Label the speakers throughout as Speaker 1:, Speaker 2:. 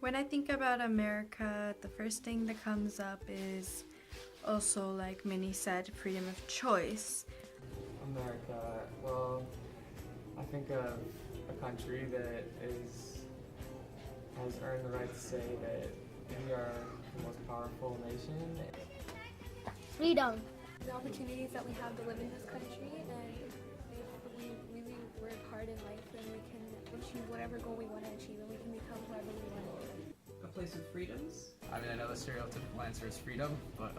Speaker 1: When I think about America, the first thing that comes up is also, like Minnie said, freedom of choice.
Speaker 2: America, well, I think of a country that has earned the right to say that we are the most powerful nation.
Speaker 3: Freedom.
Speaker 4: The opportunities that we have to live in this country, and if we really work hard in life, then we can achieve whatever goal we want to achieve, and we can become whoever we want to be.
Speaker 5: A place of freedoms?
Speaker 6: I mean, I know the stereotypical answer is freedom, but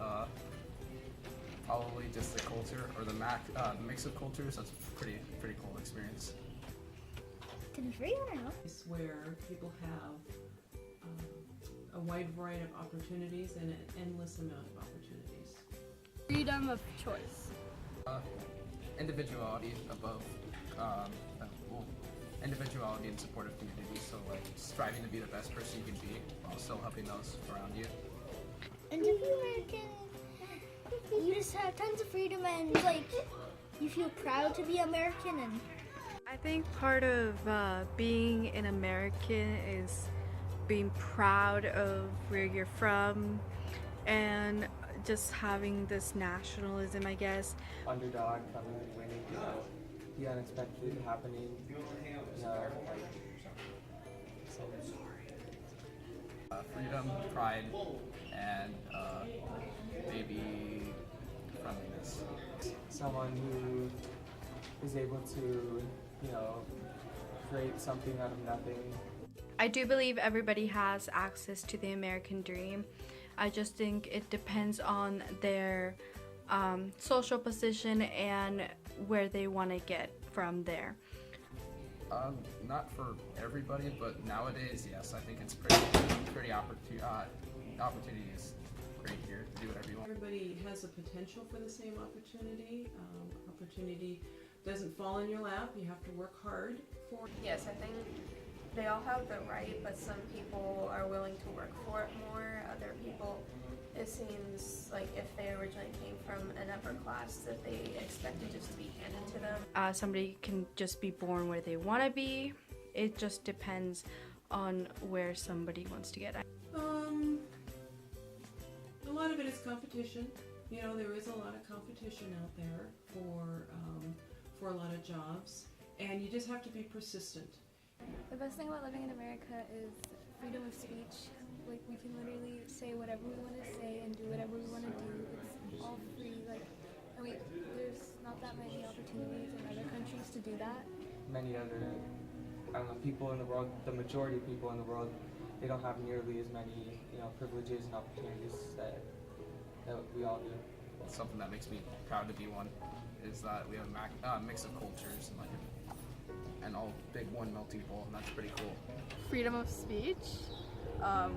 Speaker 6: probably just the culture or the mix of cultures. That's a pretty cool experience.
Speaker 3: To be free, I don't know.
Speaker 5: It's where people have a wide variety of opportunities and an endless amount of opportunities.
Speaker 7: Freedom of choice.
Speaker 6: Individuality above, individuality and supportive community. So like striving to be the best person you can be while still helping those around you.
Speaker 3: And to be American, you just have tons of freedom and like you feel proud to be American. And
Speaker 1: I think part of being an American is being proud of where you're from and just having this nationalism, I guess.
Speaker 2: Underdog coming and winning, the unexpected happening,
Speaker 6: Freedom, pride, and maybe friendliness.
Speaker 2: Someone who is able to, create something out of nothing.
Speaker 1: I do believe everybody has access to the American dream. I just think it depends on their social position and where they want to get from there.
Speaker 6: Not for everybody, but nowadays, yes, I think it's pretty opportunity is great here to do whatever you want.
Speaker 5: Everybody has a potential for the same opportunity. Opportunity doesn't fall in your lap. You have to work hard for it.
Speaker 4: Yes, I think they all have the right, but some people are willing to work for it more. Other people, it seems like if they originally came from an upper class, that they expect it just to be handed to them.
Speaker 1: Somebody can just be born where they want to be. It just depends on where somebody wants to get at.
Speaker 5: A lot of it is competition. There is a lot of competition out there for a lot of jobs, and you just have to be persistent.
Speaker 4: The best thing about living in America is freedom of speech. Like, we can literally say whatever we want to say and do whatever we want to do. It's all free. There's not that many opportunities in other countries to do that.
Speaker 2: Many other, people in the world, the majority of people in the world, they don't have nearly as many, privileges and opportunities that we all do.
Speaker 6: Something that makes me proud to be one is that we have a mix of cultures and all big one melting bowl, and that's pretty cool.
Speaker 7: Freedom of speech. I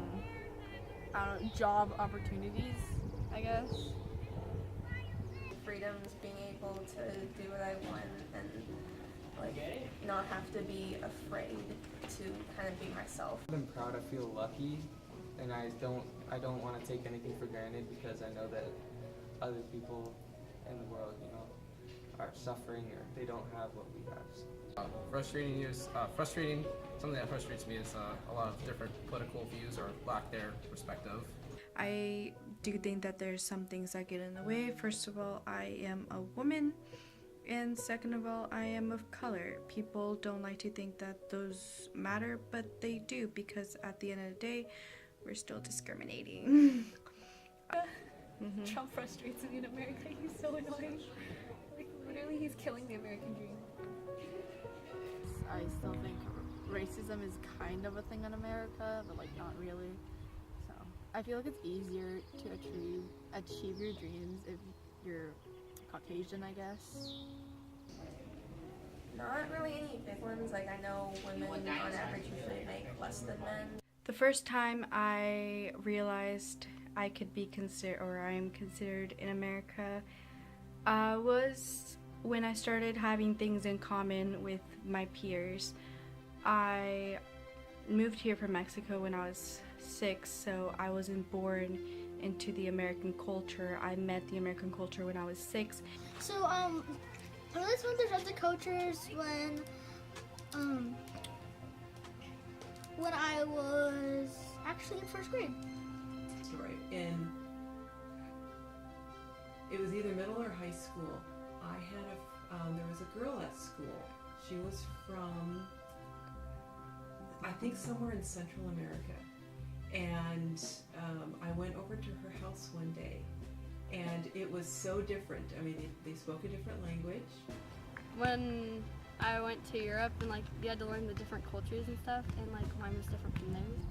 Speaker 7: don't know, job opportunities, I guess.
Speaker 4: Freedom's being able to do what I want and not have to be afraid to kind of be myself.
Speaker 2: I'm proud. I feel lucky, and I don't want to take anything for granted because I know that other people in the world, are suffering or they don't have what we have.
Speaker 6: Frustrating. Something that frustrates me is a lot of different political views or lack their perspective.
Speaker 1: I do think that there's some things that get in the way. First of all, I am a woman, and second of all, I am of color. People don't like to think that those matter, but they do, because at the end of the day, we're still discriminating.
Speaker 4: Trump frustrates me in America. He's so annoying. Literally, he's killing the American dream.
Speaker 7: I still think racism is kind of a thing in America, but not really. So I feel like it's easier to achieve your dreams if you're Caucasian, I guess.
Speaker 4: Not really any big ones. I know women on average usually make less than men.
Speaker 1: The first time I realized I could be considered, or I am considered in America, was when I started having things in common with my peers. I moved here from Mexico when I was 6, so I wasn't born into the American culture. I met the American culture when I was 6.
Speaker 3: so I really went to other cultures when I was actually in first grade.
Speaker 5: Right. In it was either middle or high school. I had there was a girl at school. She was from, I think, somewhere in Central America. And I went over to her house one day, and it was so different. I mean, they spoke a different language.
Speaker 8: When I went to Europe and like you had to learn the different cultures and stuff, and like mine was different from theirs.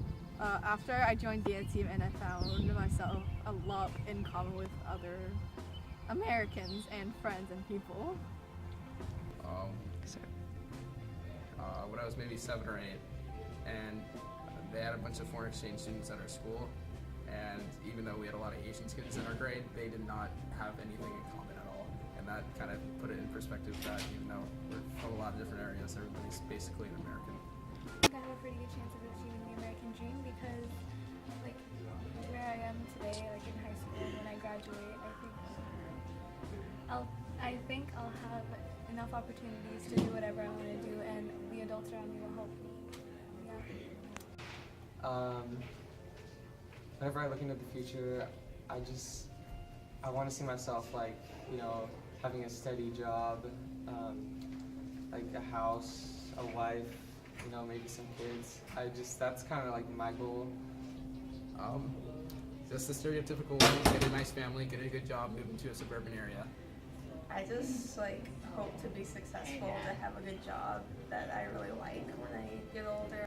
Speaker 7: After I joined dance team and I found myself a lot in common with other Americans and friends and people.
Speaker 6: When I was maybe 7 or 8, and they had a bunch of foreign exchange students at our school, and even though we had a lot of Asian students in our grade, they did not have anything in common at all. And that kind of put it in perspective that even though we're from a lot of different areas, everybody's basically an American.
Speaker 4: I think I have a pretty good chance of achieving the American dream because, like, where I am today, like in high school, when I graduate, I think I'll have enough opportunities to do whatever I want to do, and the adults around me will help me. Yeah.
Speaker 2: Whenever I look into the future, I want to see myself like, you know, having a steady job, like a house, a wife, you know, maybe some kids. That's kind of like my goal.
Speaker 6: Just the stereotypical one, get a nice family, get a good job, move into a suburban area.
Speaker 9: I just like hope to be successful, to have a good job that I really like when I get older.